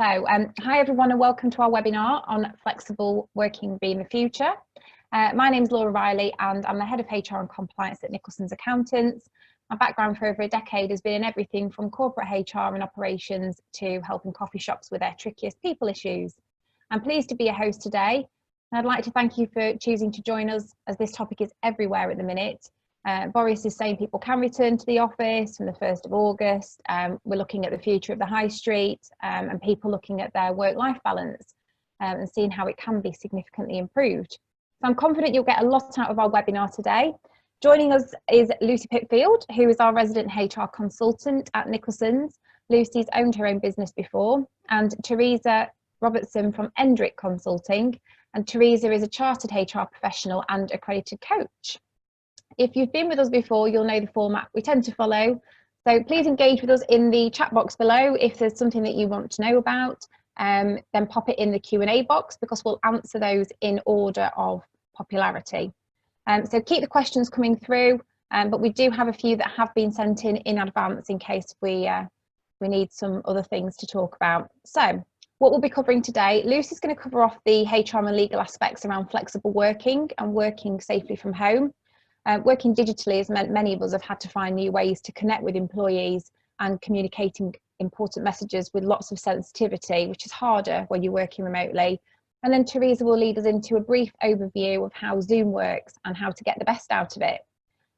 Hi everyone and welcome to our webinar on flexible working being the future. My name is Laura Riley and I'm the Head of HR and Compliance at Nicholson's Accountants. My background for over a decade has been in everything from corporate HR and operations to helping coffee shops with their trickiest people issues. I'm pleased to be a host today. I'd like to thank you for choosing to join us as this topic is everywhere at the minute. Boris is saying people can return to the office from the 1st of August. We're looking at the future of the high street and people looking at their work-life balance and seeing how it can be significantly improved. So I'm confident you'll get a lot out of our webinar today. Joining us is Lucy Pitfield, who is our resident HR consultant at Nicholson's. Lucy's owned her own business before, and Teresa Robertson from Endrick Consulting. And Teresa is a chartered HR professional and accredited coach. If you've been with us before, you'll know the format we tend to follow. So please engage with us in the chat box below. If there's something that you want to know about, then pop it in the Q&A box because we'll answer those in order of popularity. So keep the questions coming through, but we do have a few that have been sent in advance in case we need some other things to talk about. So what we'll be covering today, Lucy's going to cover off the HR and legal aspects around flexible working and working safely from home. Working digitally has meant many of us have had to find new ways to connect with employees and communicating important messages with lots of sensitivity, which is harder when you're working remotely. And then Teresa will lead us into a brief overview of how Zoom works and how to get the best out of it.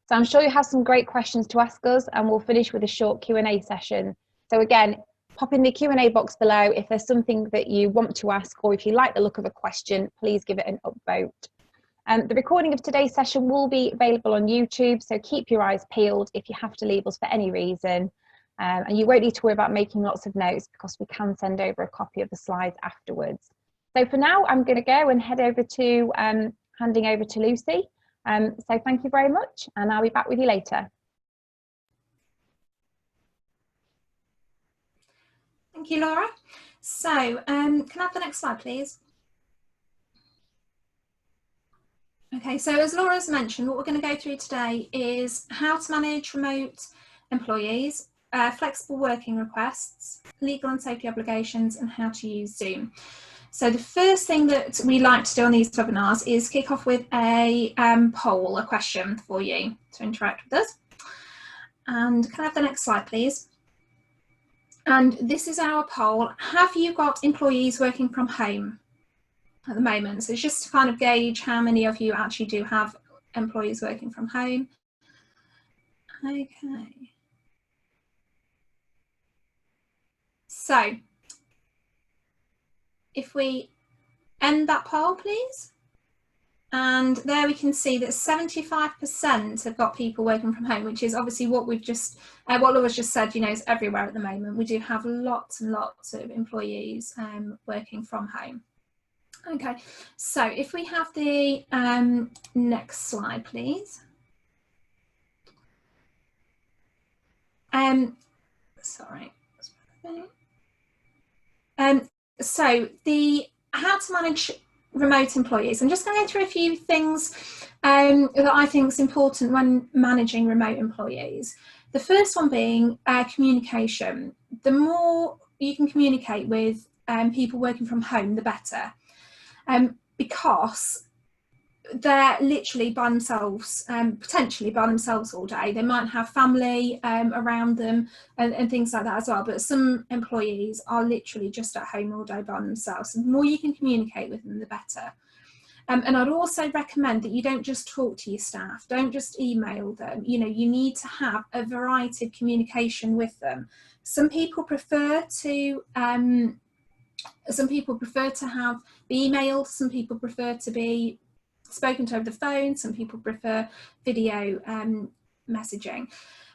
So I'm sure you have some great questions to ask us and we'll finish with a short Q&A session. So again, pop in the Q&A box below if there's something that you want to ask or if you like the look of a question, please give it an upvote. The recording of today's session will be available on YouTube, so keep your eyes peeled if you have to leave us for any reason. And you won't need to worry about making lots of notes because we can send over a copy of the slides afterwards. So for now, I'm going to go and head over to handing over to Lucy. So thank you very much, and I'll be back with you later. Thank you, Laura. So can I have the next slide, please? Okay, so as Laura's mentioned, what we're going to go through today is how to manage remote employees, flexible working requests, legal and safety obligations, and how to use Zoom. So the first thing that we like to do on these webinars is kick off with a poll, a question for you to interact with us. And can I have the next slide, please? And this is our poll. Have you got employees working from home at the moment? So it's just to kind of gauge how many of you actually do have employees working from home. Okay. So if we end that poll, please. And there we can see that 75% have got people working from home, which is obviously what we've just, what Laura's just said, you know, is everywhere at the moment. We do have lots and lots of employees working from home. Okay, so if we have the next slide, please. Sorry. So the how to manage remote employees. I'm just going to go through a few things that I think is important when managing remote employees. The first one being communication. The more you can communicate with people working from home, the better. Because they're literally by themselves, potentially by themselves all day. They might have family around them and things like that as well, but some employees are literally just at home all day by themselves. So the more you can communicate with them, the better. And I'd also recommend that you don't just talk to your staff, don't just email them. You know, you need to have a variety of communication with them. Some people prefer to have the email, some people prefer to be spoken to over the phone, some people prefer video messaging.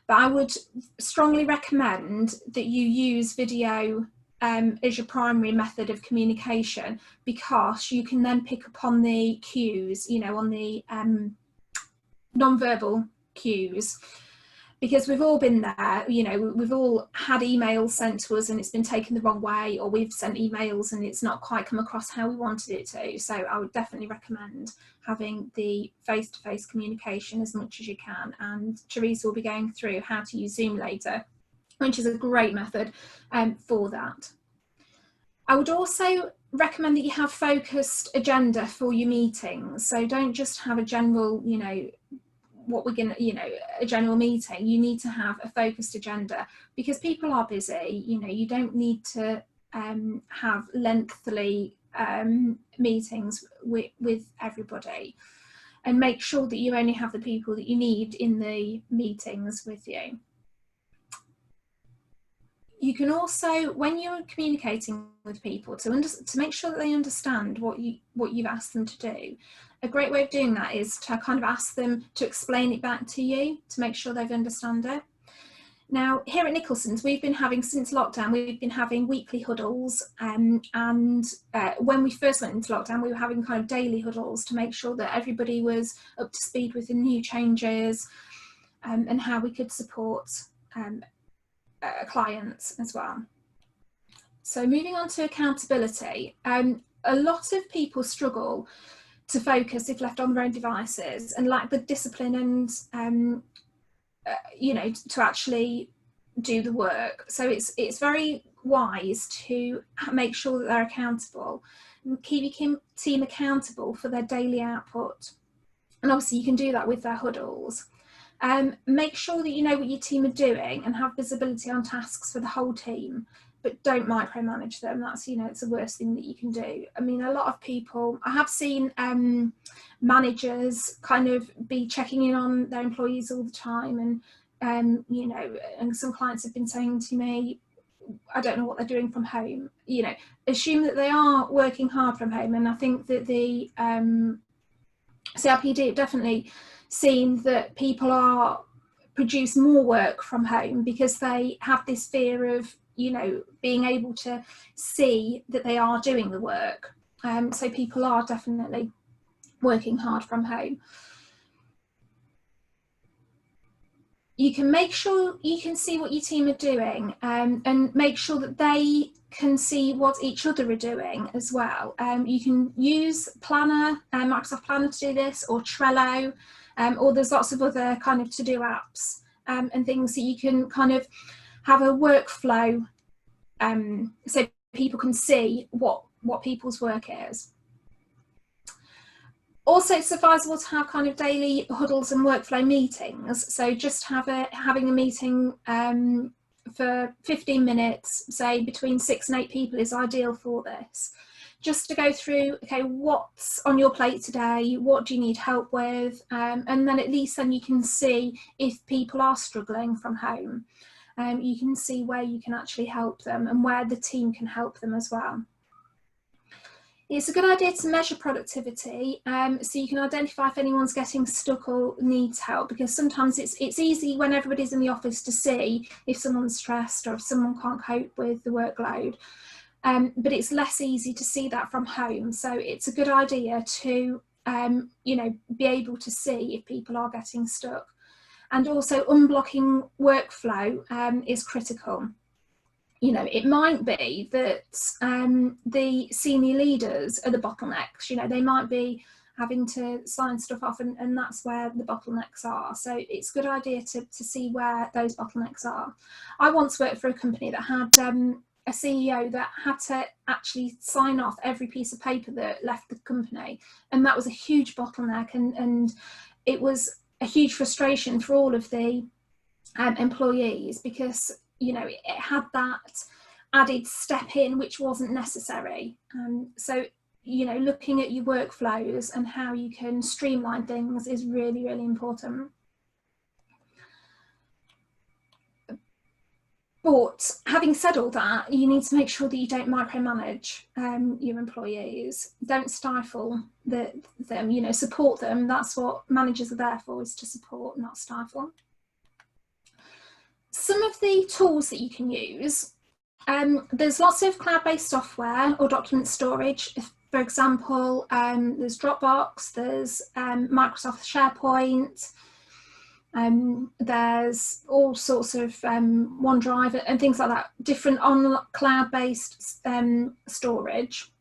But I would strongly recommend that you use video as your primary method of communication, because you can then pick up on the cues, you know, on the non-verbal cues. Because we've all been there, you know, we've all had emails sent to us and it's been taken the wrong way, or we've sent emails and it's not quite come across how we wanted it to. So I would definitely recommend having the face-to-face communication as much as you can. And Teresa will be going through how to use Zoom later, which is a great method for that. I would also recommend that you have focused agenda for your meetings. So don't just have a general, you know, what we're going to, you know, a general meeting. You need to have a focused agenda because people are busy. You know, you don't need to have lengthy meetings with everybody, and make sure that you only have the people that you need in the meetings with you. You can also, when you're communicating with people, to make sure that they understand what you've asked them to do, a great way of doing that is to kind of ask them to explain it back to you to make sure they've understand it. Now, here at Nicholson's, we've been having, since lockdown, we've been having weekly huddles, and when we first went into lockdown, we were having kind of daily huddles to make sure that everybody was up to speed with the new changes and how we could support clients as well. So moving on to accountability, a lot of people struggle to focus if left on their own devices and lack the discipline and you know, to actually do the work. So it's very wise to make sure that they're accountable and keep your team accountable for their daily output. And obviously you can do that with their huddles. Make sure that you know what your team are doing and have visibility on tasks for the whole team, but don't micromanage them. That's, you know, it's the worst thing that you can do. I mean, a lot of people, I have seen managers kind of be checking in on their employees all the time, and you know, and some clients have been saying to me, I don't know what they're doing from home. You know, assume that they are working hard from home, and I think that the CRPD have definitely seen that people are produce more work from home because they have this fear of, you know, being able to see that they are doing the work. So people are definitely working hard from home. You can make sure you can see what your team are doing, and make sure that they can see what each other are doing as well. You can use Planner, Microsoft Planner to do this, or Trello, or there's lots of other kind of to-do apps and things that you can kind of have a workflow so people can see what people's work is. Also, it's advisable to have kind of daily huddles and workflow meetings. So just having a meeting for 15 minutes, say between 6 and 8 people, is ideal for this. Just to go through, okay, what's on your plate today? What do you need help with? And then at least then you can see if people are struggling from home. You can see where you can actually help them and where the team can help them as well. It's a good idea to measure productivity, so you can identify if anyone's getting stuck or needs help, because sometimes it's easy when everybody's in the office to see if someone's stressed or if someone can't cope with the workload, but it's less easy to see that from home. So it's a good idea to you know, be able to see if people are getting stuck. And also unblocking workflow is critical. You know, it might be that the senior leaders are the bottlenecks. You know, they might be having to sign stuff off, and that's where the bottlenecks are. So it's a good idea to see where those bottlenecks are. I once worked for a company that had a CEO that had to actually sign off every piece of paper that left the company, and that was a huge bottleneck, and it was a huge frustration for all of the employees, because, you know, it had that added step in which wasn't necessary. So, you know, looking at your workflows and how you can streamline things is really, really important. But having said all that, you need to make sure that you don't micromanage your employees. Don't stifle them, you know, support them. That's what managers are there for, is to support, not stifle. Some of the tools that you can use, there's lots of cloud-based software or document storage. For example, there's Dropbox, there's Microsoft SharePoint, there's all sorts of OneDrive and things like that, different on cloud-based storage.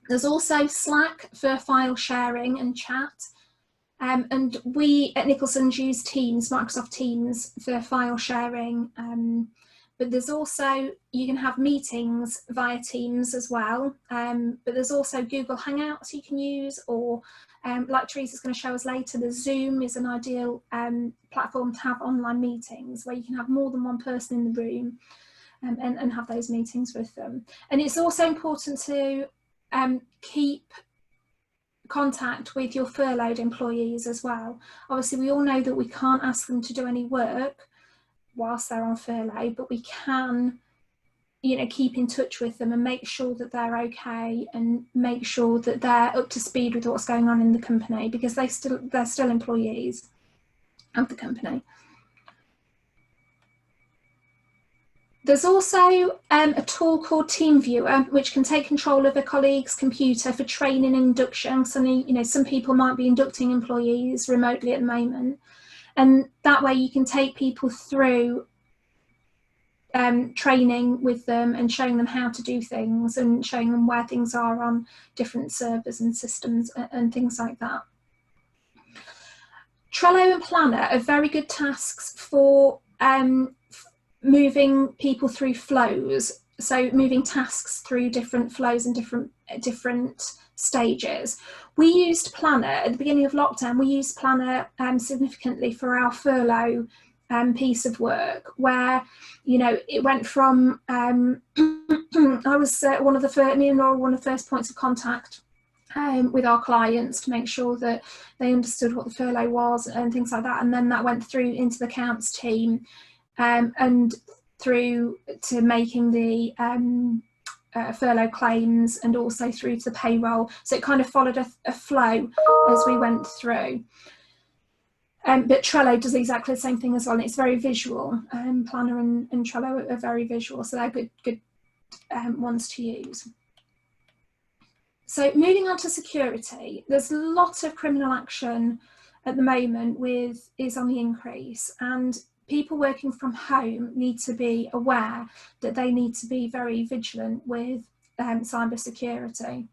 There's also Slack for file sharing and chat. And we at Nicholson's use Teams, Microsoft Teams, for file sharing, but there's also, you can have meetings via Teams as well, but there's also Google Hangouts you can use, or like Teresa's going to show us later, the Zoom is an ideal platform to have online meetings where you can have more than one person in the room and have those meetings with them. And it's also important to keep contact with your furloughed employees as well. Obviously, we all know that we can't ask them to do any work whilst they're on furlough, but we can, you know, keep in touch with them and make sure that they're okay, and make sure that they're up to speed with what's going on in the company, because they're still employees of the company. There's also a tool called TeamViewer, which can take control of a colleague's computer for training and induction. So, you know, some people might be inducting employees remotely at the moment, and that way you can take people through training with them and showing them how to do things, and showing them where things are on different servers and systems and things like that. Trello and Planner are very good tasks for moving people through flows, so moving tasks through different flows and different stages. We used Planner at the beginning of lockdown. We used Planner significantly for our furlough piece of work, where, you know, it went from I was one of the first, me and Laura, one of the first points of contact with our clients to make sure that they understood what the furlough was and things like that, and then that went through into the accounts team, and through to making the furlough claims, and also through to the payroll. So it kind of followed a flow as we went through. But Trello does exactly the same thing as well, and it's very visual. Planner and Trello are very visual, so they're good ones to use. So moving on to security, there's a lot of criminal action at the moment is on the increase, and people working from home need to be aware that they need to be very vigilant with cyber security.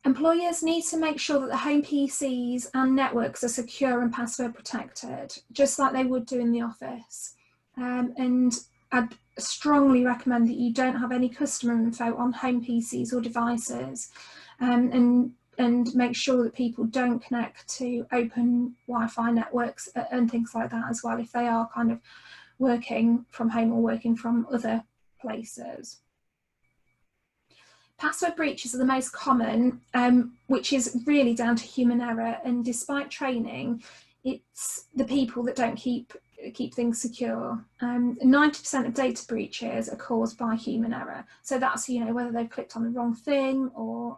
Employers need to make sure that the home PCs and networks are secure and password protected, just like they would do in the office. And I'd strongly recommend that you don't have any customer info on home PCs or devices, and make sure that people don't connect to open Wi-Fi networks and things like that as well, if they are kind of working from home or working from other places. Password breaches are the most common, which is really down to human error, and despite training, it's the people that don't keep things secure. 90% of data breaches are caused by human error. So that's, you know, whether they've clicked on the wrong thing or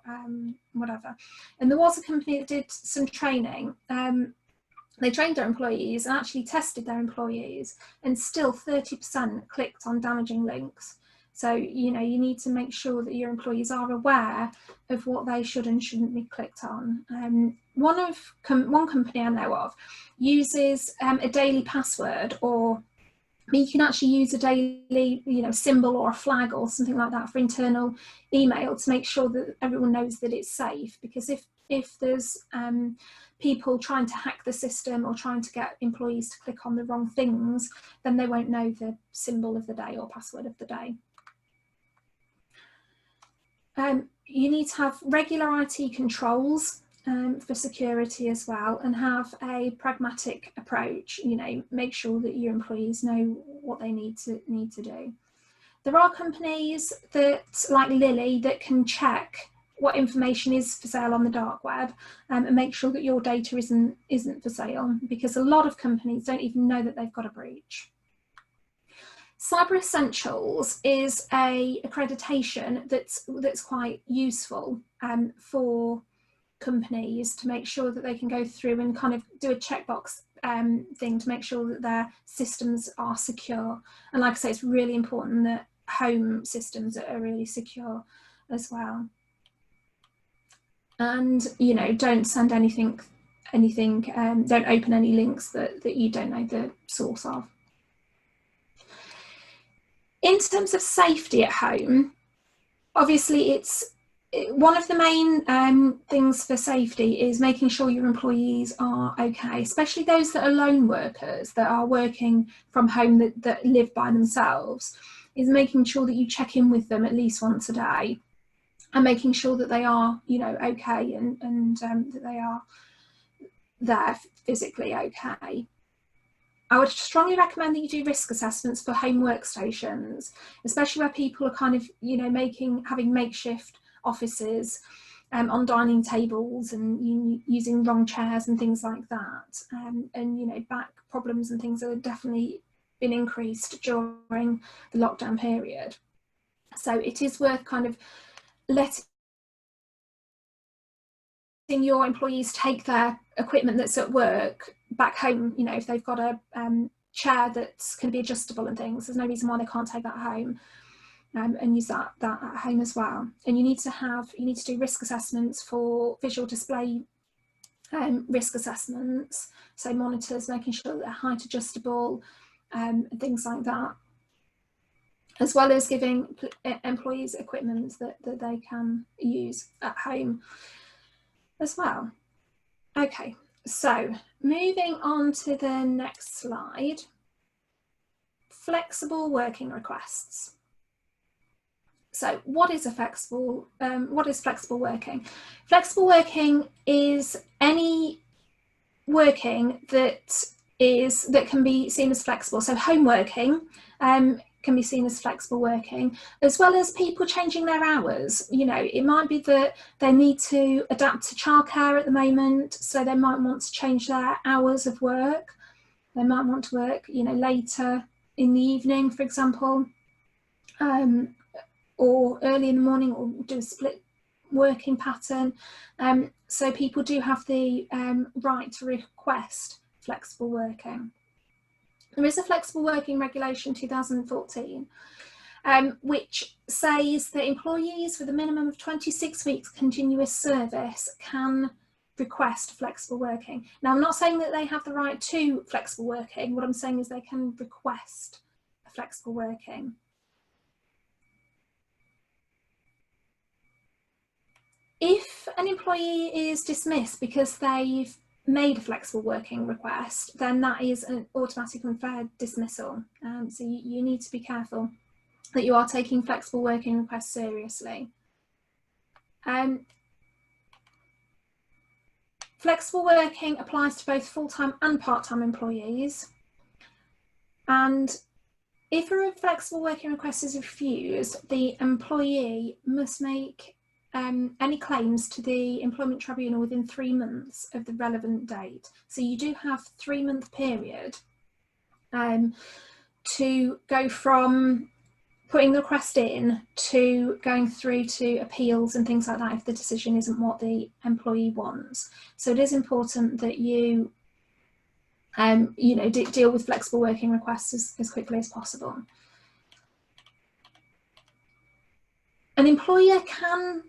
whatever. And there was a company that did some training. They trained their employees and actually tested their employees, and still 30% clicked on damaging links. So, you know, you need to make sure that your employees are aware of what they should and shouldn't be clicked on. One company I know of uses a daily password, or you can actually use a daily, you know, symbol or a flag or something like that for internal email to make sure that everyone knows that it's safe. Because if there's people trying to hack the system or trying to get employees to click on the wrong things, then they won't know the symbol of the day or password of the day. You need to have regular IT controls for security as well, and have a pragmatic approach. You know, make sure that your employees know what they need to do. There are companies that, like Lily, that can check what information is for sale on the dark web, and make sure that your data isn't for sale, because a lot of companies don't even know that they've got a breach. Cyber Essentials is a accreditation that's quite useful for companies to make sure that they can go through and kind of do a checkbox thing to make sure that their systems are secure. And like I say, it's really important that home systems are really secure as well. And, you know, don't send anything, don't open any links that you don't know the source of. In terms of safety at home, obviously it's one of the main things for safety is making sure your employees are okay, especially those that are lone workers that are working from home, that live by themselves, is making sure that you check in with them at least once a day and making sure that they are, you know, okay, and that they are there physically okay. I would strongly recommend that you do risk assessments for home workstations, especially where people are kind of, you know, having makeshift offices on dining tables and using wrong chairs and things like that. And, you know, back problems and things have definitely been increased during the lockdown period. So it is worth kind of letting your employees take their equipment that's at work back home. You know, if they've got a chair that's can be adjustable and things, there's no reason why they can't take that home and use that at home as well. And you need to do risk assessments for visual display risk assessments, so monitors, making sure that they're height adjustable, things like that, as well as giving employees equipment that they can use at home as well. Okay, so moving on to the next slide, flexible working requests. So what is flexible working? Flexible working is any working that can be seen as flexible. So home working can be seen as flexible working, as well as people changing their hours. You know, it might be that they need to adapt to childcare at the moment, so they might want to change their hours of work. They might want to work, you know, later in the evening, for example, or early in the morning, or do a split working pattern. So people do have the right to request flexible working. There is a flexible working regulation 2014, which says that employees with a minimum of 26 weeks continuous service can request flexible working. Now, I'm not saying that they have the right to flexible working. What I'm saying is they can request flexible working. If an employee is dismissed because they've made a flexible working request, then that is an automatic and fair dismissal. So you need to be careful that you are taking flexible working requests seriously. Flexible working applies to both full-time and part-time employees. And if a flexible working request is refused, the employee must make any claims to the Employment Tribunal within 3 months of the relevant date. So you do have a 3-month period to go from putting the request in to going through to appeals and things like that if the decision isn't what the employee wants. So it is important that you you know, deal with flexible working requests as quickly as possible. An employer can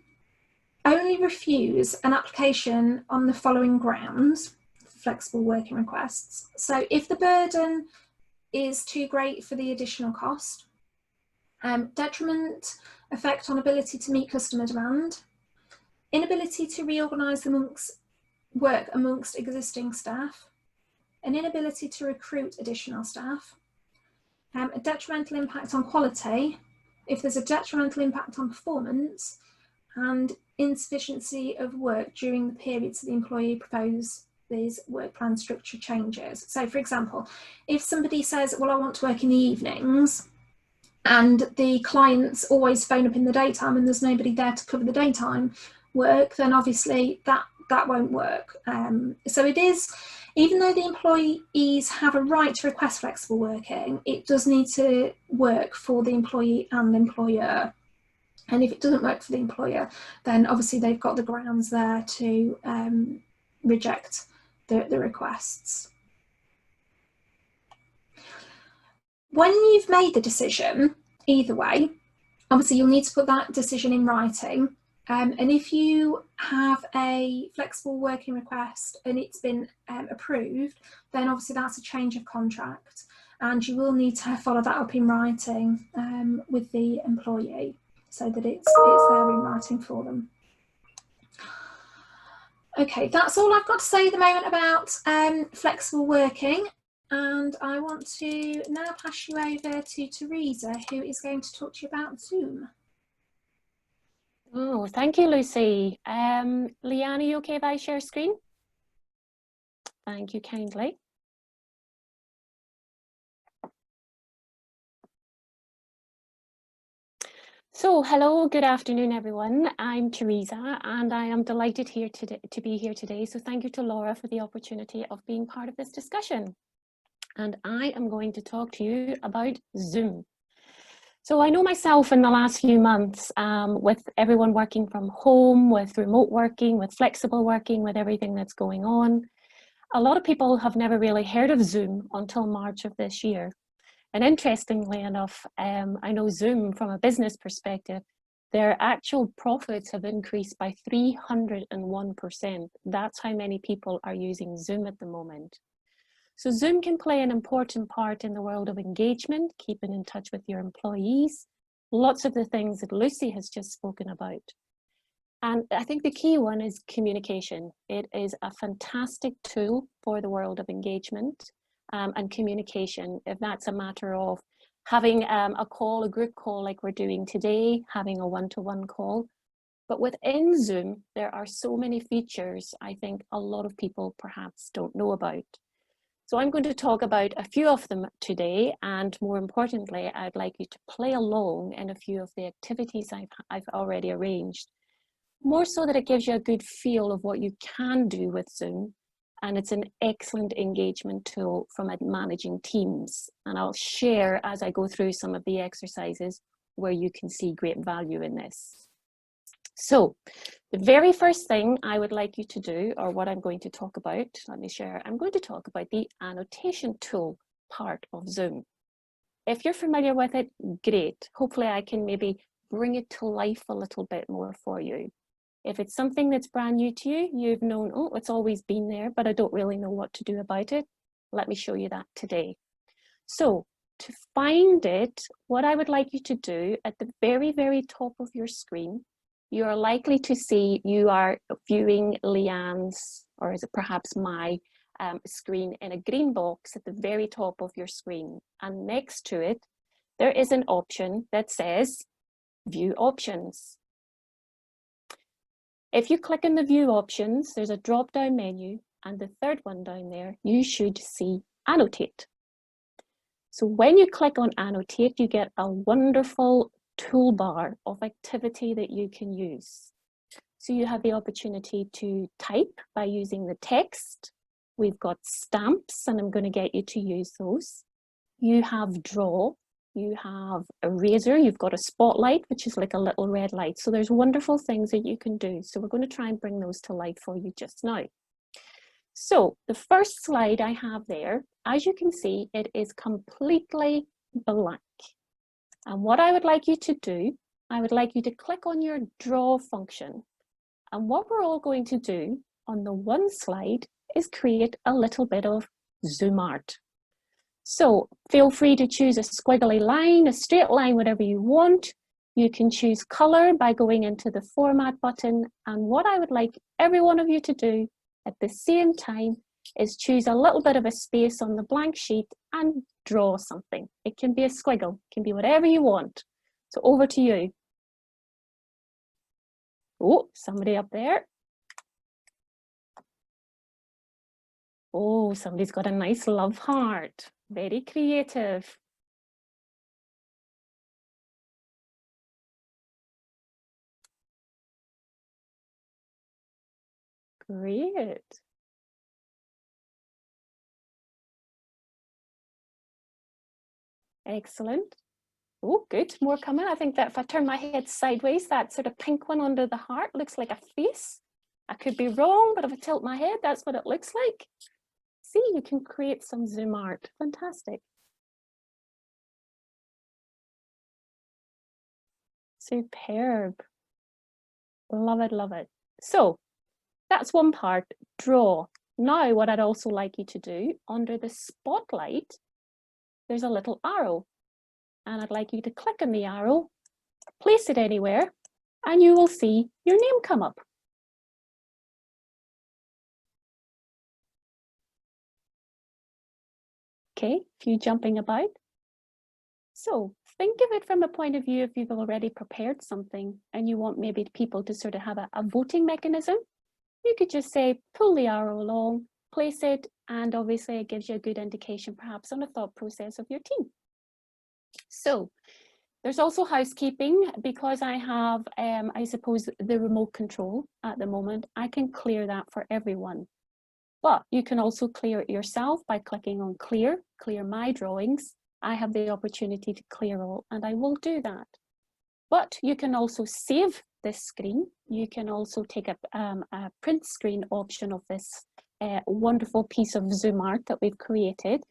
only refuse an application on the following grounds for flexible working requests. So if the burden is too great for the additional cost, detriment effect on ability to meet customer demand, inability to reorganise work amongst existing staff, an inability to recruit additional staff, a detrimental impact on quality, if there's a detrimental impact on performance, and insufficiency of work during the periods the employee proposes these work plan structure changes. So for example, if somebody says, well, I want to work in the evenings, and the clients always phone up in the daytime and there's nobody there to cover the daytime work, then obviously that won't work. So it is, even though the employees have a right to request flexible working, it does need to work for the employee and the employer. And if it doesn't work for the employer, then obviously they've got the grounds there to reject the requests. When you've made the decision, either way, obviously you'll need to put that decision in writing. And if you have a flexible working request and it's been approved, then obviously that's a change of contract, and you will need to follow that up in writing with the employee. so that it's there in writing for them. Okay, that's all I've got to say at the moment about flexible working, and I want to now pass you over to Teresa, who is going to talk to you about Zoom. Oh, thank you, Lucy. Leanne, are you okay if I share screen? Thank you kindly. So, hello, good afternoon, everyone. I'm Teresa, and I am delighted to be here today. So thank you to Laura for the opportunity of being part of this discussion. And I am going to talk to you about Zoom. So I know myself in the last few months, with everyone working from home, with remote working, with flexible working, with everything that's going on, a lot of people have never really heard of Zoom until March of this year. And interestingly enough, I know Zoom from a business perspective, their actual profits have increased by 301%. That's how many people are using Zoom at the moment. So Zoom can play an important part in the world of engagement, keeping in touch with your employees, lots of the things that Lucy has just spoken about. And I think the key one is communication. It is a fantastic tool for the world of engagement and communication, if that's a matter of having a call, a group call like we're doing today, having a one-to-one call. But within Zoom, there are so many features I think a lot of people perhaps don't know about. So I'm going to talk about a few of them today, and more importantly, I'd like you to play along in a few of the activities I've already arranged, more so that it gives you a good feel of what you can do with Zoom, and it's an excellent engagement tool from managing teams. And I'll share as I go through some of the exercises where you can see great value in this. So the very first thing I would like you to do, or what I'm going to talk about, let me share, I'm going to talk about the Annotation Tool part of Zoom. If you're familiar with it, great. Hopefully I can maybe bring it to life a little bit more for you. If it's something that's brand new to you, you've known, oh, it's always been there, but I don't really know what to do about it. Let me show you that today. So to find it, what I would like you to do at the very, very top of your screen, you are likely to see you are viewing Leanne's, or is it perhaps my screen, in a green box at the very top of your screen. And next to it, there is an option that says View Options. If you click on the View Options, there's a drop-down menu, and the third one down there, you should see Annotate. So when you click on Annotate, you get a wonderful toolbar of activity that you can use. So you have the opportunity to type by using the text. We've got stamps, and I'm going to get you to use those. You have draw, you have eraser, you've got a spotlight, which is like a little red light. So there's wonderful things that you can do. So we're going to try and bring those to life for you just now. So the first slide I have there, as you can see, it is completely blank. And what I would like you to do, I would like you to click on your draw function. And what we're all going to do on the one slide is create a little bit of Zoom art. So feel free to choose a squiggly line, a straight line, whatever you want. You can choose color by going into the format button. And what I would like every one of you to do at the same time is choose a little bit of a space on the blank sheet and draw something. It can be a squiggle, it can be whatever you want. So over to you. Oh, somebody up there. Oh, somebody's got a nice love heart. Very creative. Great. Excellent. Oh, good. More coming. I think that if I turn my head sideways, that sort of pink one under the heart looks like a face. I could be wrong, but if I tilt my head, that's what it looks like. See, you can create some Zoom art. Fantastic. Superb. Love it, love it. So that's one part, draw. Now what I'd also like you to do, under the spotlight, there's a little arrow. And I'd like you to click on the arrow place it anywhere, and you will see your name come up. Okay, a few jumping about. So think of it from a point of view if you've already prepared something and you want maybe people to sort of have a voting mechanism. You could just say, pull the arrow along, place it, and obviously it gives you a good indication perhaps on the thought process of your team. So there's also housekeeping. Because I have, I suppose, the remote control at the moment, I can clear that for everyone. But you can also clear it yourself by clicking on clear my drawings. I have the opportunity to clear all, and I will do that. But you can also save this screen. You can also take a print screen option of this wonderful piece of Zoom art that we've created.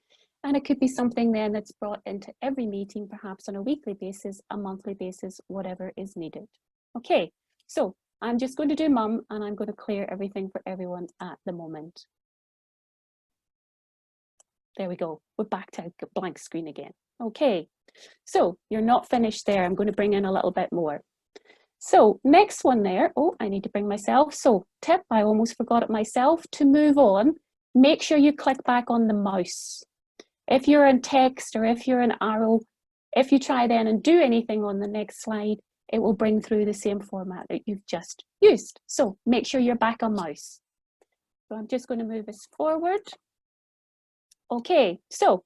And it could be something then that's brought into every meeting, perhaps on a weekly basis, a monthly basis, whatever is needed. Okay, so I'm just going to do mum, and I'm going to clear everything for everyone at the moment. There we go. We're back to a blank screen again. Okay, so you're not finished there. I'm going to bring in a little bit more. So next one there. Oh, I need to bring myself. So tip, I almost forgot it myself. To move on, make sure you click back on the mouse. If you're in text or if you're an arrow, if you try then and do anything on the next slide, it will bring through the same format that you've just used. So make sure you're back on mouse. So I'm just going to move this forward. Okay, so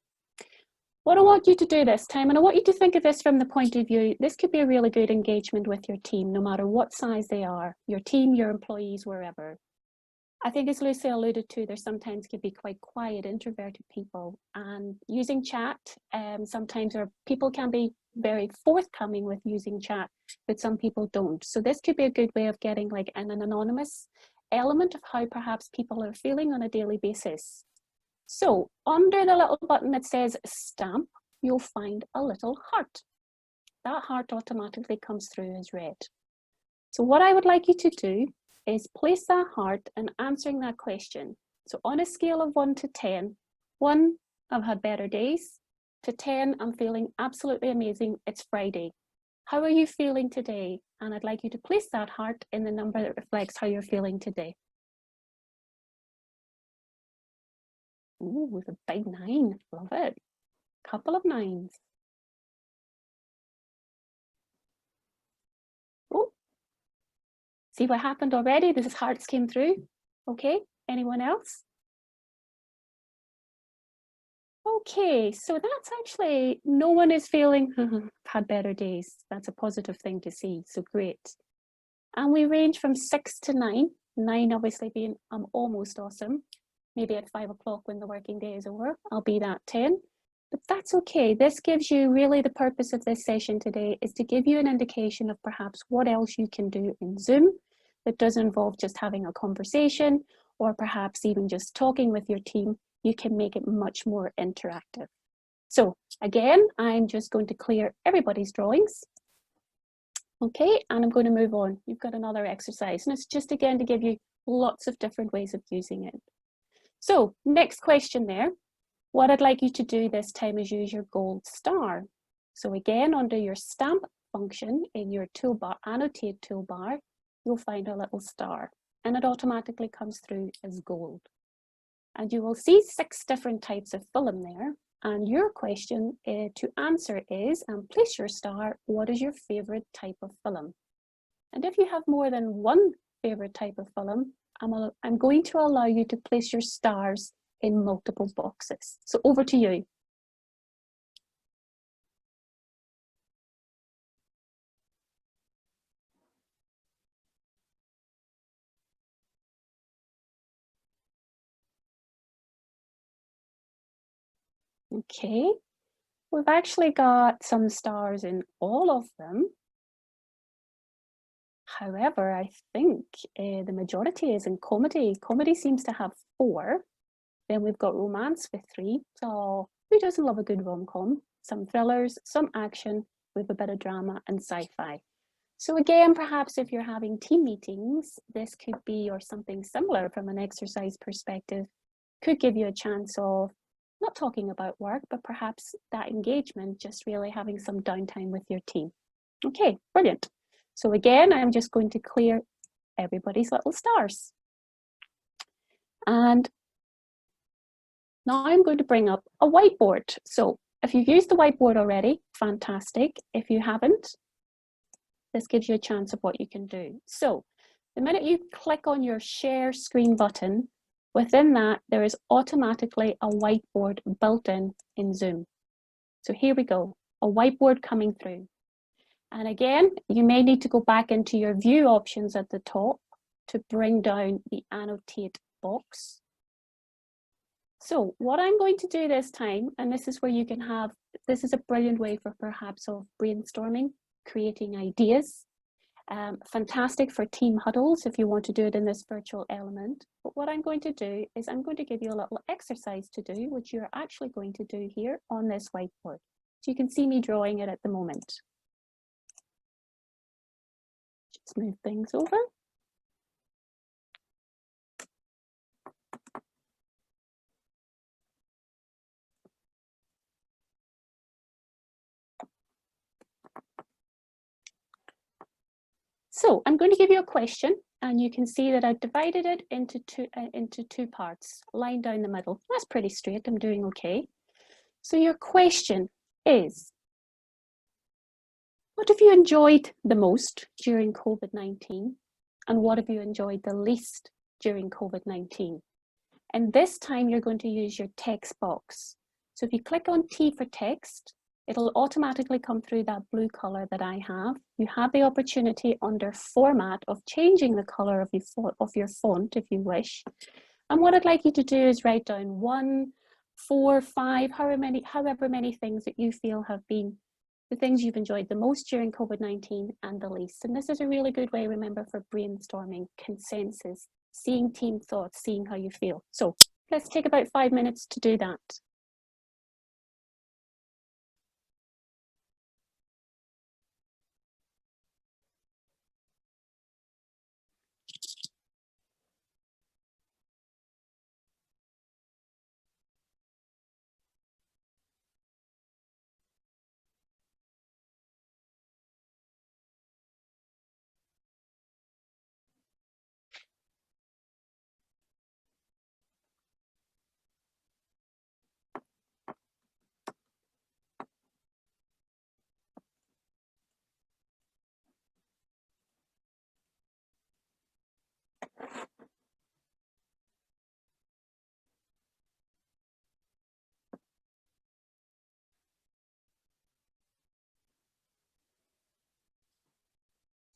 what I want you to do this time, and I want you to think of this from the point of view, this could be a really good engagement with your team, no matter what size they are, your team, your employees, wherever. I think as Lucy alluded to, there sometimes can be quite quiet, introverted people, and using chat, sometimes people can be very forthcoming with using chat, but some people don't. So this could be a good way of getting like an anonymous element of how perhaps people are feeling on a daily basis. So under the little button that says stamp, you'll find a little heart. That heart automatically comes through as red. So what I would like you to do is place that heart and answering that question. So on a scale of 1 to 10, 1, I've had better days, to 10, I'm feeling absolutely amazing, it's Friday. How are you feeling today? And I'd like you to place that heart in the number that reflects how you're feeling today. Ooh, with a big 9, love it. Couple of 9s. Oh, see what happened already? This hearts came through. Okay, anyone else? Okay, so that's actually, no one is feeling, had better days. That's a positive thing to see, so great. And we range from 6 to 9, 9 obviously being almost awesome. Maybe at 5 o'clock when the working day is over, I'll be that 10. But that's okay. This gives you really the purpose of this session today is to give you an indication of perhaps what else you can do in Zoom that does involve just having a conversation or perhaps even just talking with your team. You can make it much more interactive. So again, I'm just going to clear everybody's drawings. Okay, and I'm going to move on. You've got another exercise, and it's just again to give you lots of different ways of using it. So next question there. What I'd like you to do this time is use your gold star. So again, under your stamp function in your toolbar, annotate toolbar, you'll find a little star and it automatically comes through as gold. And you will see 6 different types of film there. And your question to answer is, and place your star, what is your favorite type of film? And if you have more than one favorite type of film, I'm going to allow you to place your stars in multiple boxes. So over to you. Okay, we've actually got some stars in all of them. However, I think the majority is in comedy. Comedy seems to have 4. Then we've got romance with 3. So who doesn't love a good rom-com? Some thrillers, some action with a bit of drama and sci-fi. So again, perhaps if you're having team meetings, this could be, or something similar from an exercise perspective, could give you a chance of not talking about work, but perhaps that engagement, just really having some downtime with your team. Okay, brilliant. So again, I'm just going to clear everybody's little stars. And now I'm going to bring up a whiteboard. So if you've used the whiteboard already, fantastic. If you haven't, this gives you a chance of what you can do. So the minute you click on your share screen button, within that, there is automatically a whiteboard built in Zoom. So here we go, a whiteboard coming through. And again, you may need to go back into your view options at the top to bring down the annotate box. So what I'm going to do this time, and this is where you can have, this is a brilliant way for perhaps of brainstorming, creating ideas. Fantastic for team huddles if you want to do it in this virtual element. But what I'm going to do is I'm going to give you a little exercise to do, which you're actually going to do here on this whiteboard. So you can see me drawing it at the moment. Just move things over. So I'm going to give you a question, and you can see that I've divided it into two parts, line down the middle. That's pretty straight, I'm doing okay. So your question is, what have you enjoyed the most during COVID-19? And what have you enjoyed the least during COVID-19? And this time you're going to use your text box. So if you click on T for text, it'll automatically come through that blue color that I have. You have the opportunity under format of changing the color of your font if you wish. And what I'd like you to do is write down 1, 4, 5, however many things that you feel have been the things you've enjoyed the most during COVID-19 and the least. And this is a really good way, remember, for brainstorming, consensus, seeing team thoughts, seeing how you feel. So let's take about 5 minutes to do that.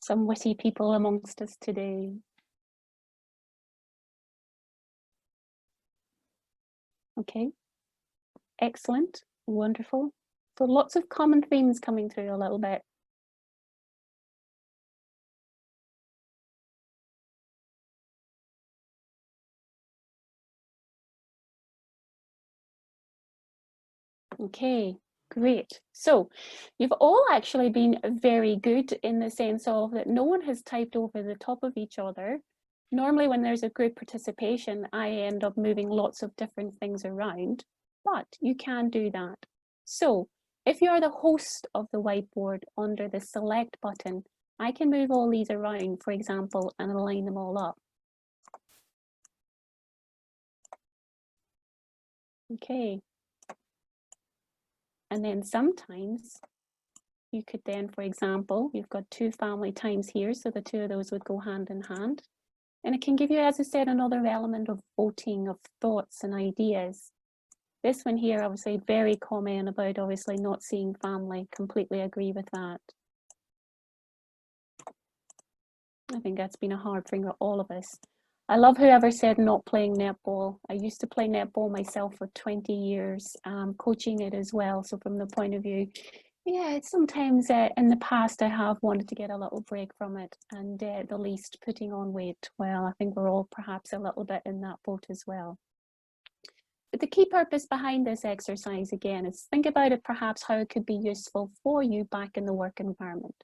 Some witty people amongst us today. Okay, excellent, wonderful. So lots of common themes coming through a little bit. Okay, great. So you've all actually been very good in the sense of that no one has typed over the top of each other. Normally when there's a group participation, I end up moving lots of different things around, but you can do that. So if you're the host of the whiteboard under the select button, I can move all these around, for example, and align them all up. Okay. And then sometimes you could then, for example, you've got 2 family times here, so the 2 of those would go hand in hand. And it can give you, as I said, another element of voting, of thoughts and ideas. This one here, obviously, very common about obviously not seeing family. Completely agree with that. I think that's been a hard thing for all of us. I love whoever said not playing netball. I used to play netball myself for 20 years, coaching it as well. So from the point of view, yeah, it's sometimes in the past I have wanted to get a little break from it, and the least putting on weight. Well, I think we're all perhaps a little bit in that boat as well. But the key purpose behind this exercise again is think about it perhaps how it could be useful for you back in the work environment.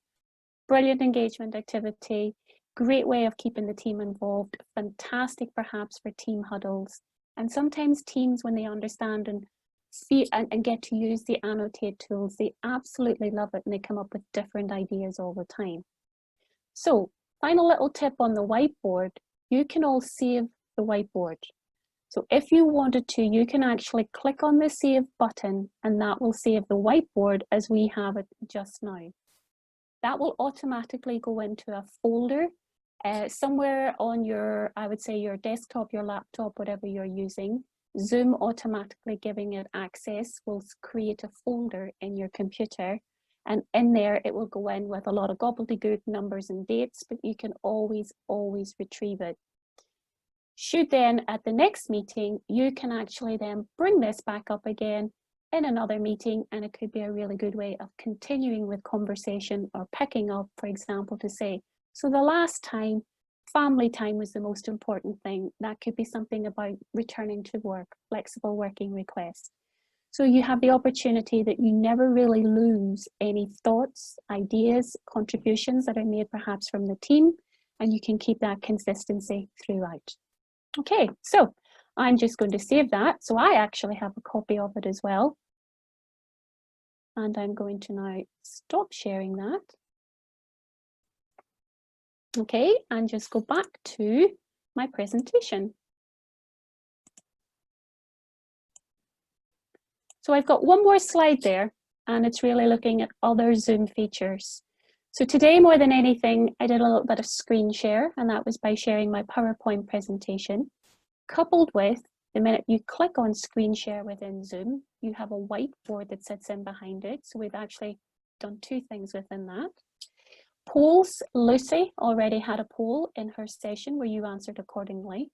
Brilliant engagement activity, great way of keeping the team involved, fantastic perhaps for team huddles. And sometimes teams, when they understand and see and get to use the Annotate tools. They absolutely love it and they come up with different ideas all the time. So, final little tip on the whiteboard, you can all save the whiteboard. So if you wanted to, you can actually click on the save button and that will save the whiteboard as we have it just now. That will automatically go into a folder somewhere on your, I would say your desktop, your laptop, whatever you're using. Zoom automatically giving it access will create a folder in your computer, and in there it will go in with a lot of gobbledygook numbers and dates, but you can always retrieve it. Should then at the next meeting, you can actually then bring this back up again in another meeting, and it could be a really good way of continuing with conversation or picking up, for example, to say, so the last time, family time was the most important thing. That could be something about returning to work, flexible working requests. So you have the opportunity that you never really lose any thoughts, ideas, contributions that are made perhaps from the team, and you can keep that consistency throughout. Okay, so I'm just going to save that. So I actually have a copy of it as well. And I'm going to now stop sharing that. Okay, and just go back to my presentation. So I've got one more slide there, and it's really looking at other Zoom features. So today, more than anything, I did a little bit of screen share, and that was by sharing my PowerPoint presentation, coupled with the minute you click on screen share within Zoom, you have a whiteboard that sits in behind it. So we've actually done two things within that. Polls, Lucy already had a poll in her session where you answered accordingly.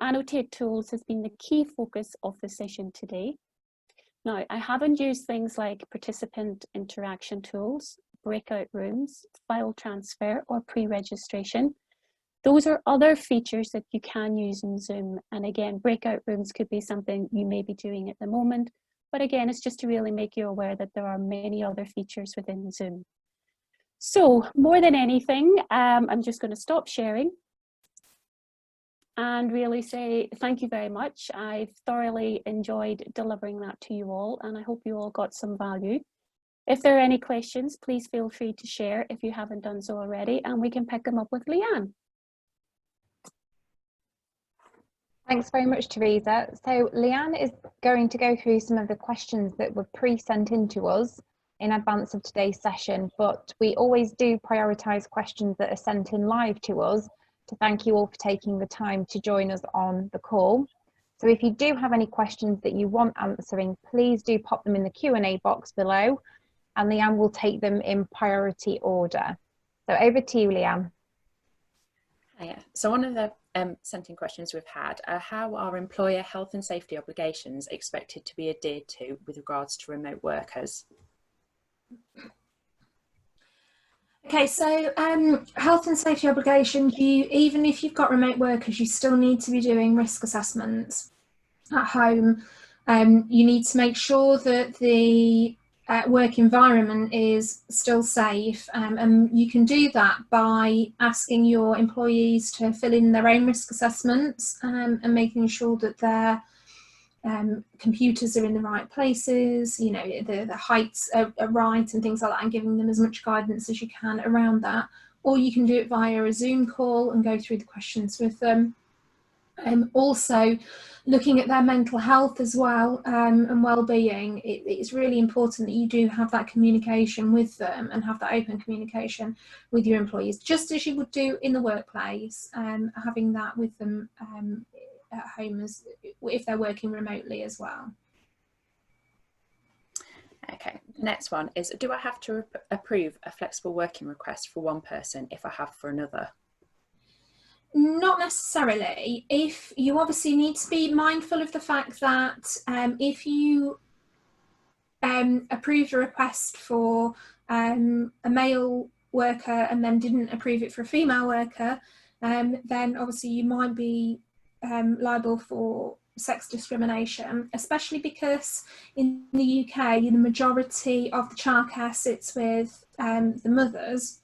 Annotate tools has been the key focus of the session today. Now, I haven't used things like participant interaction tools, breakout rooms, file transfer, or pre-registration. Those are other features that you can use in Zoom. And again, breakout rooms could be something you may be doing at the moment. But again, it's just to really make you aware that there are many other features within Zoom. So more than anything, I'm just going to stop sharing and really say thank you very much. I've thoroughly enjoyed delivering that to you all, and I hope you all got some value. If there are any questions, please feel free to share if you haven't done so already, and we can pick them up with Leanne. Thanks very much, Teresa. So Leanne is going to go through some of the questions that were pre-sent in to us in advance of today's session, but we always do prioritise questions that are sent in live to us to thank you all for taking the time to join us on the call. So if you do have any questions that you want answering, please do pop them in the Q&A box below, and Leanne will take them in priority order. So over to you, Leanne. Hiya. So one of the sent in questions we've had are how are employer health and safety obligations expected to be adhered to with regards to remote workers? Okay, so health and safety obligations, even if you've got remote workers, you still need to be doing risk assessments at home. You need to make sure that the work environment is still safe, and you can do that by asking your employees to fill in their own risk assessments and making sure that their computers are in the right places, you know, the heights are right and things like that, and giving them as much guidance as you can around that. Or you can do it via a Zoom call and go through the questions with them. Also looking at their mental health as well, and well-being. It's really important that you do have that communication with them and have that open communication with your employees, just as you would do in the workplace, having that with them at home as if they're working remotely as well. Okay, next one is, do I have to approve a flexible working request for one person if I have for another? Not necessarily. If you obviously need to be mindful of the fact that if you approved a request for a male worker and then didn't approve it for a female worker, then obviously you might be liable for sex discrimination, especially because in the UK the majority of the childcare sits with the mothers.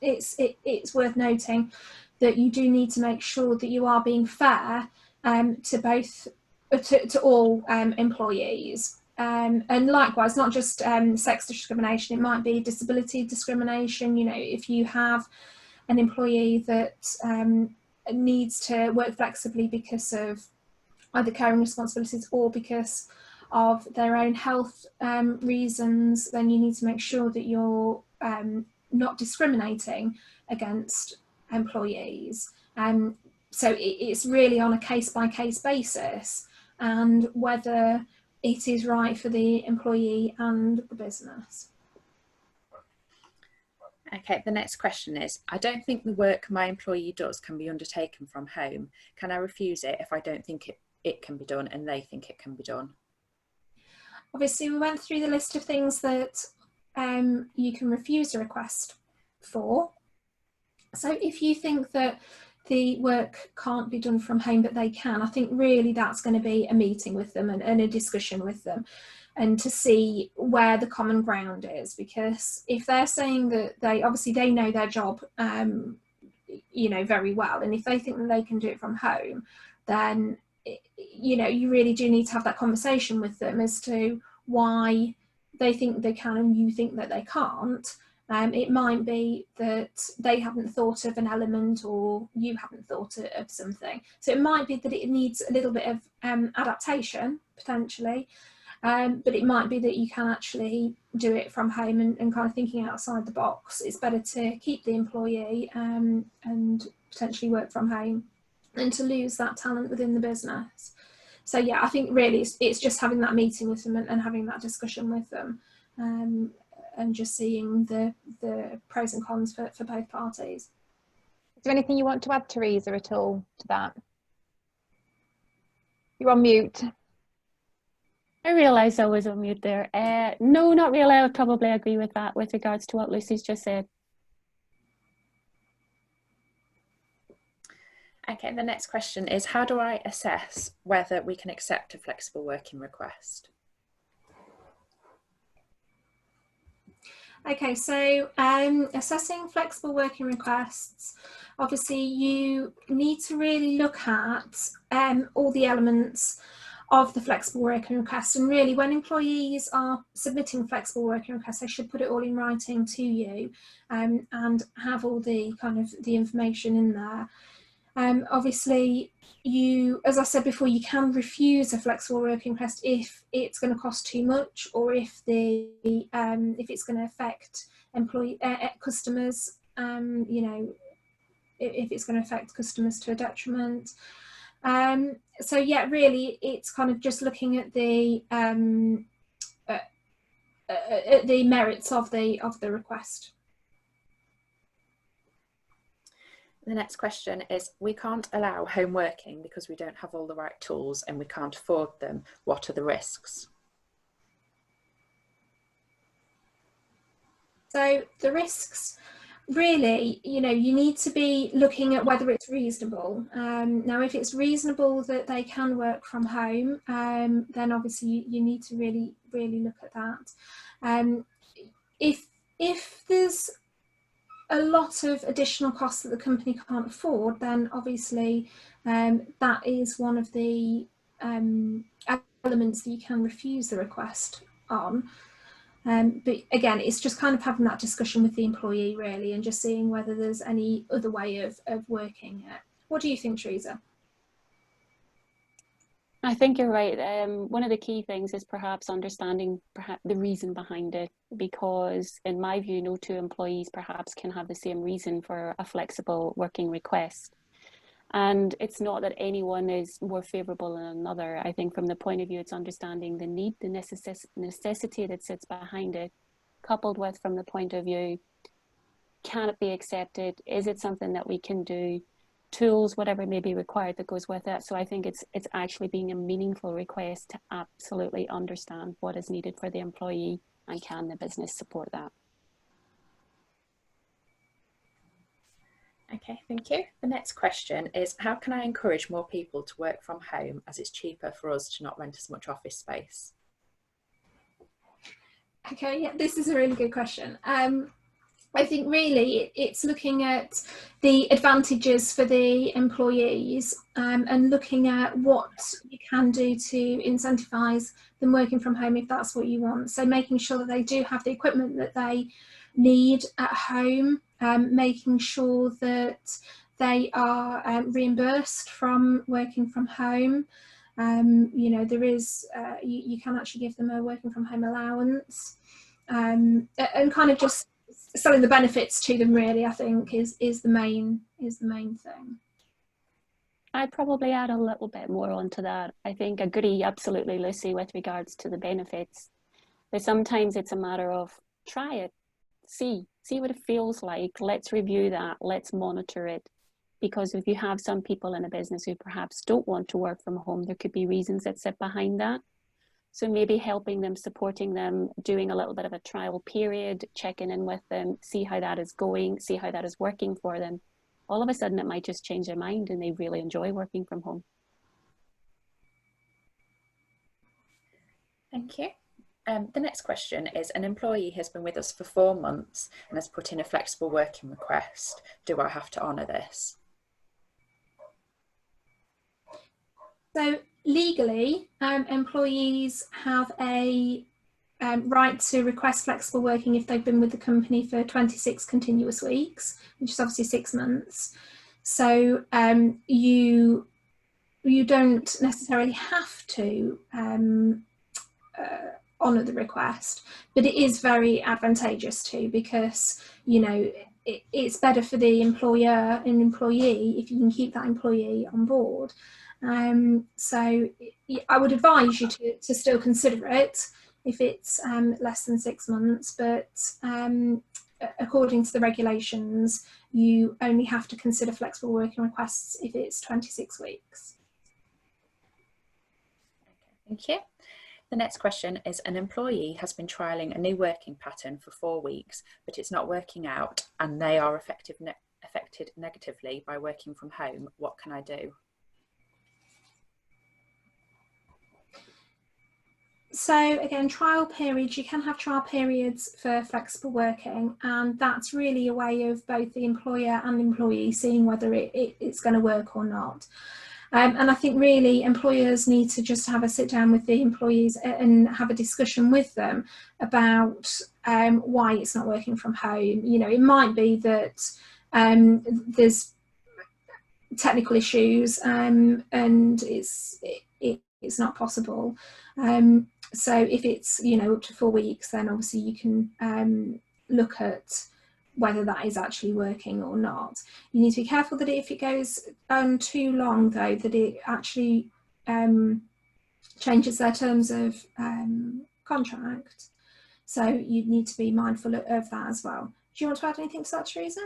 It's worth noting that you do need to make sure that you are being fair to both to all employees. And likewise, not just sex discrimination, it might be disability discrimination. You know, if you have an employee that needs to work flexibly because of either caring responsibilities or because of their own health reasons, then you need to make sure that you're not discriminating against employees. So it's really on a case-by-case basis, and whether it is right for the employee and the business. Okay, the next question is, I don't think the work my employee does can be undertaken from home. Can I refuse it if I don't think it can be done and they think it can be done? Obviously, we went through the list of things that you can refuse a request for. So if you think that the work can't be done from home but they can, I think really that's going to be a meeting with them and a discussion with them, and to see where the common ground is. Because if they're saying that they know their job you know, very well, and if they think that they can do it from home, then you know, you really do need to have that conversation with them as to why they think they can and you think that they can't. It might be that they haven't thought of an element, or you haven't thought of something. So it might be that it needs a little bit of adaptation potentially, but it might be that you can actually do it from home and kind of thinking outside the box. It's better to keep the employee and potentially work from home than to lose that talent within the business. So yeah, I think really it's just having that meeting with them and having that discussion with them. And just seeing the pros and cons for both parties. Is there anything you want to add, Teresa, at all to that? You're on mute. I realised I was on mute there. No, not really. I would probably agree with that with regards to what Lucy's just said. Okay, the next question is, how do I assess whether we can accept a flexible working request? Okay, so assessing flexible working requests, obviously you need to really look at all the elements of the flexible working request, and really when employees are submitting flexible working requests, they should put it all in writing to you and have all the kind of the information in there. Obviously, as I said before, you can refuse a flexible working request if it's going to cost too much, or if it's going to affect customers. You know, if it's going to affect customers to a detriment. So yeah, really, it's kind of just looking at the merits of the request. The next question is, we can't allow home working because we don't have all the right tools and we can't afford them. What are the risks? So the risks, really, you know, you need to be looking at whether it's reasonable. Now, if it's reasonable that they can work from home, then obviously you need to really look at that. If there's a lot of additional costs that the company can't afford, then obviously that is one of the elements that you can refuse the request on. But again, it's just kind of having that discussion with the employee really, and just seeing whether there's any other way of working it. What do you think, Teresa? I think you're right. One of the key things is perhaps understanding the reason behind it, because in my view, no two employees perhaps can have the same reason for a flexible working request. And it's not that anyone is more favourable than another. I think from the point of view, it's understanding the need, the necessity that sits behind it, coupled with from the point of view, can it be accepted? Is it something that we can do? Tools, whatever may be required that goes with it. So I think it's actually being a meaningful request to absolutely understand what is needed for the employee, and can the business support that. Okay, thank you. The next question is, how can I encourage more people to work from home as it's cheaper for us to not rent as much office space? Okay, yeah, this is a really good question. I think really it's looking at the advantages for the employees, and looking at what you can do to incentivise them working from home if that's what you want. So making sure that they do have the equipment that they need at home, making sure that they are reimbursed from working from home. You know, there is, you can actually give them a working from home allowance, and kind of just selling the benefits to them, really, I think is the main thing. I'd probably add a little bit more onto that. I think agree absolutely, Lucy, with regards to the benefits. But sometimes it's a matter of try it, see what it feels like. Let's review that, let's monitor it. Because if you have some people in a business who perhaps don't want to work from home, there could be reasons that sit behind that. So maybe helping them, supporting them, doing a little bit of a trial period, checking in with them, see how that is going, see how that is working for them. All of a sudden it might just change their mind and they really enjoy working from home. Thank you. The next question is, an employee has been with us for 4 months and has put in a flexible working request. Do I have to honour this? So legally, employees have a right to request flexible working if they've been with the company for 26 continuous weeks, which is obviously 6 months. So you don't necessarily have to honour the request, but it is very advantageous to, because, you know, it's better for the employer and employee if you can keep that employee on board. So I would advise you to still consider it if it's less than 6 months, but according to the regulations, you only have to consider flexible working requests if it's 26 weeks. Okay, thank you. The next question is, an employee has been trialling a new working pattern for 4 weeks, but it's not working out and they are affected negatively by working from home. What can I do? So again, trial periods, you can have trial periods for flexible working, and that's really a way of both the employer and employee seeing whether it's going to work or not. And I think really employers need to just have a sit down with the employees and have a discussion with them about why it's not working from home. You know, it might be that there's technical issues and it's not possible. So if it's, you know, up to 4 weeks, then obviously you can look at whether that is actually working or not. You need to be careful that if it goes on too long, though, that it actually changes their terms of contract. So you need to be mindful of that as well. Do you want to add anything to that, Teresa?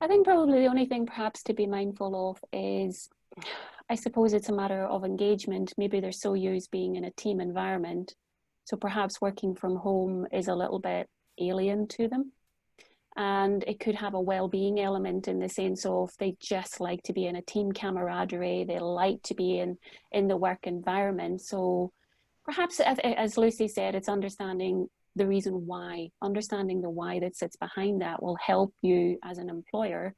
I think probably the only thing perhaps to be mindful of is, I suppose it's a matter of engagement. Maybe they're so used being in a team environment, so perhaps working from home is a little bit alien to them. And it could have a well-being element in the sense of they just like to be in a team camaraderie, they like to be in the work environment. So perhaps, as Lucy said, it's understanding the reason why, understanding the why that sits behind that will help you as an employer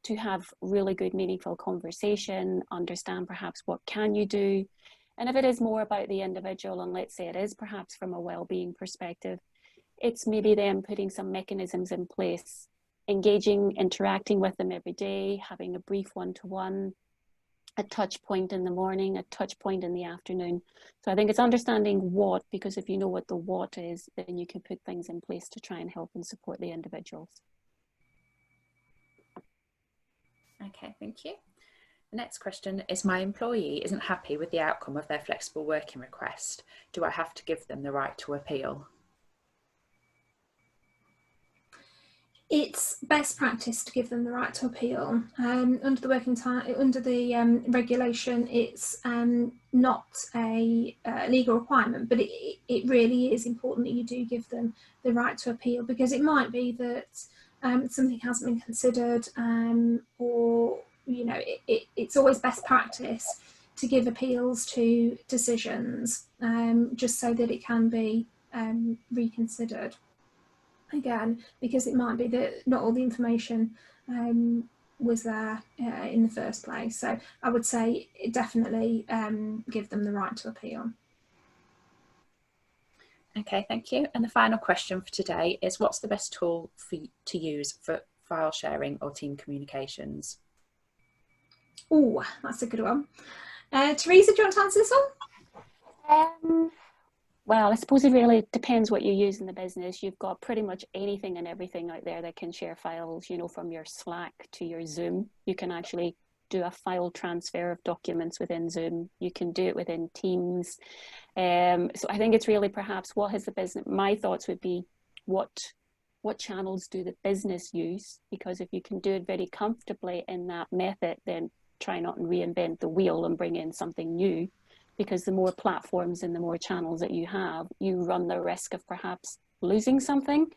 to have really good, meaningful conversation, understand perhaps what can you do. And if it is more about the individual, and let's say it is perhaps from a well-being perspective, it's maybe them putting some mechanisms in place, engaging, interacting with them every day, having a brief one-to-one, a touch point in the morning, a touch point in the afternoon. So I think it's understanding what, because if you know what the what is, then you can put things in place to try and help and support the individuals. Okay, thank you. The next question is, my employee isn't happy with the outcome of their flexible working request. Do I have to give them the right to appeal? It's best practice to give them the right to appeal. Under the working time, under the regulation, it's not a legal requirement, but it really is important that you do give them the right to appeal, because it might be that something hasn't been considered, or, you know, it's always best practice to give appeals to decisions, just so that it can be reconsidered. again, because it might be that not all the information was there in the first place. So I would say definitely give them the right to appeal. Okay, thank you. And the final question for today is, what's the best tool to use for file sharing or team communications? Oh, that's a good one. Teresa, do you want to answer this one? Well, I suppose it really depends what you use in the business. You've got pretty much anything and everything out there that can share files, you know, from your Slack to your Zoom. You can actually do a file transfer of documents within Zoom. You can do it within Teams. So I think it's really perhaps what has the business, my thoughts would be what channels do the business use? Because if you can do it very comfortably in that method, then try not and reinvent the wheel and bring in something new. Because the more platforms and the more channels that you have, you run the risk of perhaps losing something.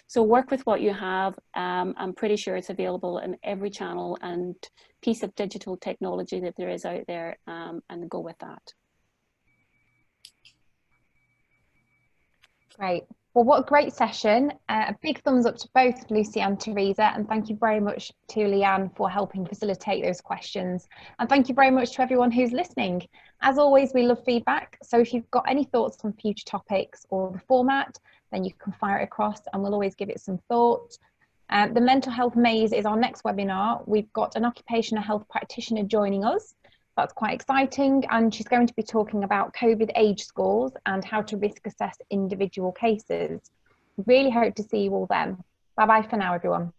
So work with what you have. I'm pretty sure it's available in every channel and piece of digital technology that there is out there, and go with that. Great. Well, what a great session. A big thumbs up to both Lucy and Teresa, and thank you very much to Leanne for helping facilitate those questions. And thank you very much to everyone who's listening. As always, we love feedback. So if you've got any thoughts on future topics or the format, then you can fire it across and we'll always give it some thought. The Mental Health Maze is our next webinar. We've got an occupational health practitioner joining us. That's quite exciting, and she's going to be talking about COVID age scores and how to risk assess individual cases. Really hope to see you all then. Bye bye for now, everyone.